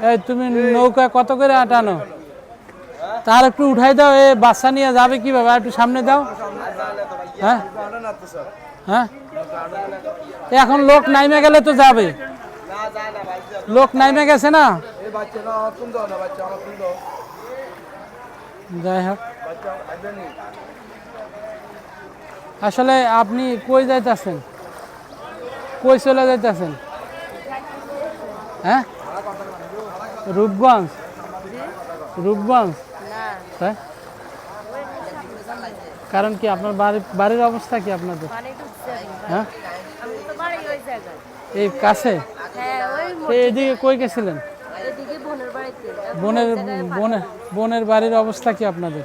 এই তুমি নৌকা কত করে আটানো? তার একটু উঠাই দাও, এ বাচ্চা নিয়ে যাবে কিভাবে? একটু সামনে দাও। হ্যাঁ হ্যাঁ, এখন লোক নাইমে গেলে তো যাবে। লোক নাইমে গেছে না। যাই হোক, আসলে আপনি কই যাইতেছেন? কই চলে যাইতেছেন? হ্যাঁ, রূপগঞ্জ। রূপগঞ্জ, তাই? কারণ কি আপনার বাড়ির অবস্থা কি আপনাদের? হ্যাঁ, এই কাছে। এদিকে কই গেছিলেন? বোনের বোনের বোনের বাড়ির অবস্থা কি আপনাদের?